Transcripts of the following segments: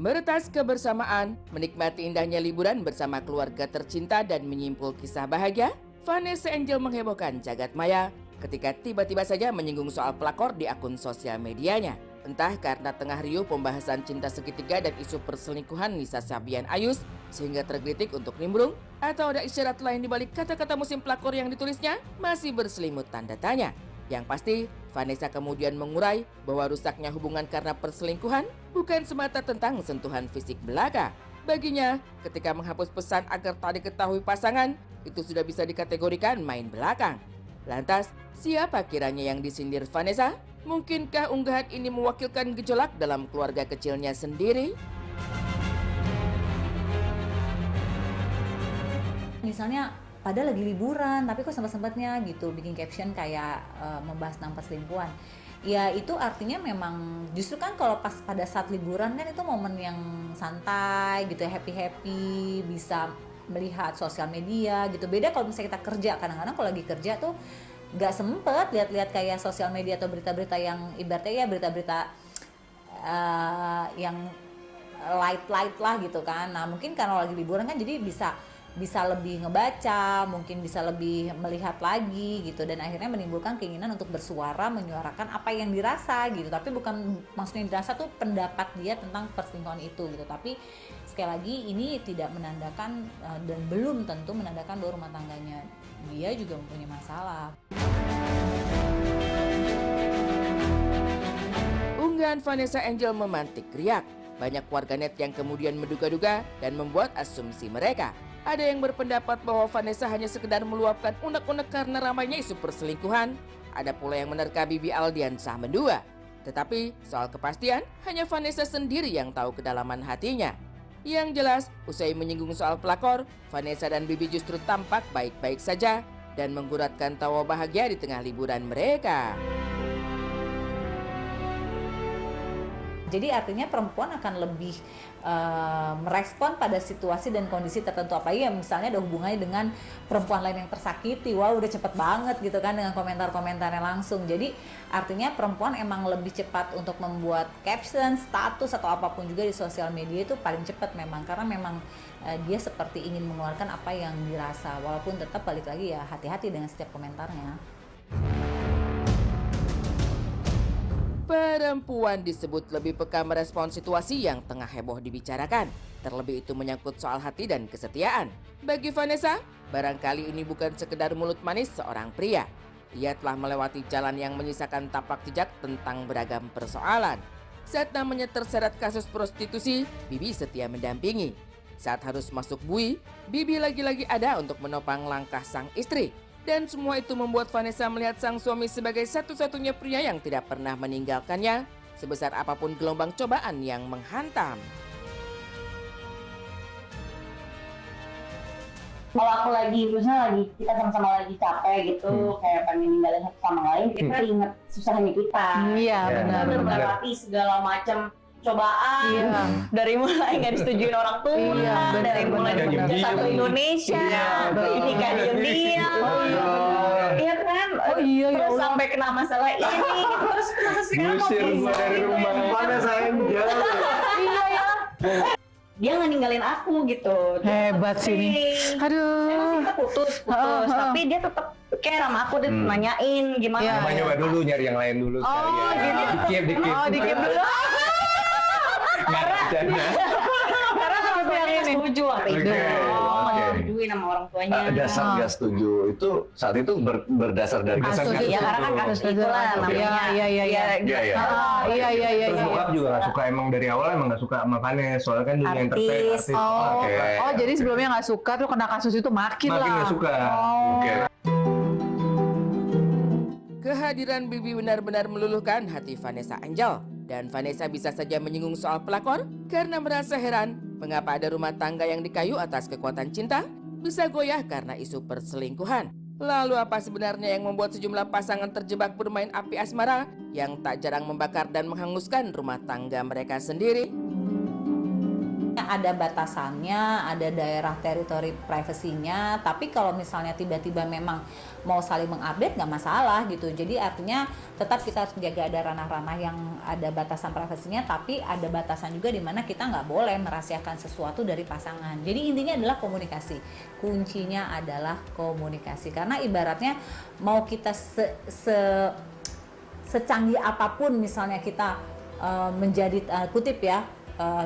Meretas kebersamaan, menikmati indahnya liburan bersama keluarga tercinta dan menyimpul kisah bahagia, Vanessa Angel menghebohkan jagat maya ketika tiba-tiba saja menyinggung soal pelakor di akun sosial medianya. Entah karena tengah riuh pembahasan cinta segitiga dan isu perselingkuhan Nisa Sabian Ayus sehingga tergelitik untuk nimbrung, atau ada isyarat lain di balik kata-kata musim pelakor yang ditulisnya masih berselimut tanda tanya. Yang pasti, Vanessa kemudian mengurai bahwa rusaknya hubungan karena perselingkuhan bukan semata tentang sentuhan fisik belaka. Baginya, ketika menghapus pesan agar tak diketahui pasangan, itu sudah bisa dikategorikan main belakang. Lantas, siapa kiranya yang disindir Vanessa? Mungkinkah unggahan ini mewakilkan gejolak dalam keluarga kecilnya sendiri? Misalnya padahal lagi liburan tapi kok sempat-sempatnya gitu bikin caption kayak membahas tentang perselingkuhan. Ya itu artinya memang justru kan kalau pas pada saat liburan kan itu momen yang santai gitu, happy-happy, bisa melihat sosial media gitu. Beda kalau misalnya kita kerja, kadang-kadang kalau lagi kerja tuh nggak sempet lihat-lihat kayak sosial media atau berita-berita yang ibaratnya ya berita-berita yang light lah gitu kan. Nah mungkin kalau lagi liburan kan jadi bisa lebih ngebaca, mungkin bisa lebih melihat lagi gitu, dan akhirnya menimbulkan keinginan untuk bersuara, menyuarakan apa yang dirasa gitu. Tapi bukan maksudnya yang dirasa tuh pendapat dia tentang perselingkuhan itu gitu. Tapi sekali lagi ini tidak menandakan dan belum tentu menandakan bahwa rumah tangganya dia juga mempunyai masalah. Unggahan Vanessa Angel memantik riak. Banyak warganet yang kemudian menduga-duga dan membuat asumsi mereka. Ada yang berpendapat bahwa Vanessa hanya sekedar meluapkan unek-unek karena ramainya isu perselingkuhan. Ada pula yang menerka Bibi Aldiansah mendua. Tetapi soal kepastian, hanya Vanessa sendiri yang tahu kedalaman hatinya. Yang jelas, usai menyinggung soal pelakor, Vanessa dan Bibi justru tampak baik-baik saja dan mengguratkan tawa bahagia di tengah liburan mereka. Jadi artinya perempuan akan lebih merespon pada situasi dan kondisi tertentu, apalagi ya misalnya ada hubungannya dengan perempuan lain yang tersakiti. Wah udah cepet banget gitu kan dengan komentar-komentarnya langsung. Jadi artinya perempuan emang lebih cepat untuk membuat caption, status atau apapun juga di sosial media itu paling cepat memang. Karena memang dia seperti ingin mengeluarkan apa yang dirasa. Walaupun tetap balik lagi ya hati-hati dengan setiap komentarnya. Perempuan disebut lebih peka merespon situasi yang tengah heboh dibicarakan. Terlebih itu menyangkut soal hati dan kesetiaan. Bagi Vanessa, barangkali ini bukan sekedar mulut manis seorang pria. Ia telah melewati jalan yang menyisakan tapak jejak tentang beragam persoalan. Saat namanya terseret kasus prostitusi, Bibi setia mendampingi. Saat harus masuk bui, Bibi lagi-lagi ada untuk menopang langkah sang istri. Dan semua itu membuat Vanessa melihat sang suami sebagai satu-satunya pria yang tidak pernah meninggalkannya, sebesar apapun gelombang cobaan yang menghantam. Kalau aku misalnya kita sama-sama lagi capek gitu, kayak pengen ninggalin satu sama lain, kita inget susahnya kita. Iya Kita udah melewati segala macam cobaan, dari mulai nggak disetujuin orang tua, dari mulai kerja satu Indonesia, nikah diam-diam, iya kan, terus sampai kena masalah ini, terus sekarang mau dari rumah mana saya jauh. Iya ya. Dia nggak ninggalin aku gitu. Hebat sih ini. Aduh. Emang sih kita putus, tapi dia tetap care sama aku, dia nanyain gimana. Coba dulu nyari yang lain dulu sekalian. Dikit. Oh, dikit dulu. Karena orang tuanya nggak setuju waktu itu. Disetujuin sama orang tuanya. Dasar nggak setuju itu saat itu berdasar dari Kasus, ya karena kan kasus itulah namanya. Iya. Terus bokap juga nggak suka, emang dari awal emang nggak suka sama Vanessa, soalnya kan dunia entertain, artis. Oh, jadi sebelumnya nggak suka tuh kena kasus itu makin nggak suka. Kehadiran Bibi benar-benar meluluhkan hati Vanessa Angel. Dan Vanessa bisa saja menyinggung soal pelakor karena merasa heran mengapa ada rumah tangga yang dikayu atas kekuatan cinta bisa goyah karena isu perselingkuhan. Lalu apa sebenarnya yang membuat sejumlah pasangan terjebak bermain api asmara yang tak jarang membakar dan menghanguskan rumah tangga mereka sendiri? memang ada batasannya, ada daerah teritori privasinya, tapi kalau misalnya tiba-tiba memang mau saling mengupdate nggak masalah gitu. Jadi artinya tetap kita harus menjaga ada ranah-ranah yang ada batasan privasinya, tapi ada batasan juga di mana kita nggak boleh merahasiakan sesuatu dari pasangan. Jadi intinya adalah komunikasi. Kuncinya adalah komunikasi. Karena ibaratnya mau kita secanggih apapun misalnya kita menjadi kutip ya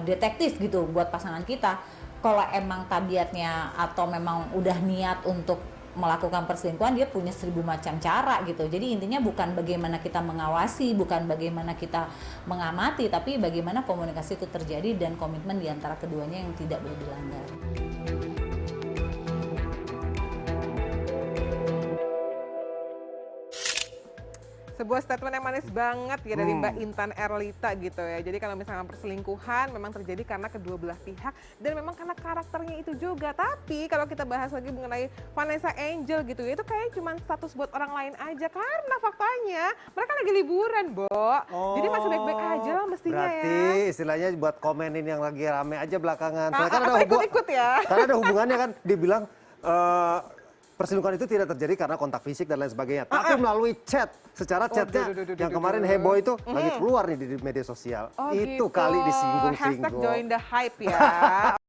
detektif gitu buat pasangan kita, kalau emang tabiatnya atau memang udah niat untuk melakukan perselingkuhan, dia punya 1000 macam cara gitu. Jadi intinya bukan bagaimana kita mengawasi, bukan bagaimana kita mengamati, tapi bagaimana komunikasi itu terjadi dan komitmen di antara keduanya yang tidak boleh dilanggar. Sebuah statement yang manis banget ya dari Mbak Intan Erlita gitu ya. Jadi kalau misalnya perselingkuhan memang terjadi karena kedua belah pihak dan memang karena karakternya itu juga. Tapi kalau kita bahas lagi mengenai Vanessa Angel gitu ya, itu kayak cuma status buat orang lain aja karena faktanya mereka lagi liburan, Bo. Jadi masih baik-baik aja lah mestinya berarti ya. istilahnya buat komenin yang lagi rame aja belakangan. Ah, Soalnya kan atau ikut-ikut ya. Karena ada hubungannya kan, dibilang perselingkuhan itu tidak terjadi karena kontak fisik dan lain sebagainya, tapi melalui chat. Secara chatnya yang kemarin heboh itu lagi keluar nih di media sosial. Oh, itu gitu. kali Hashtag disinggung-singgung. join the hype ya.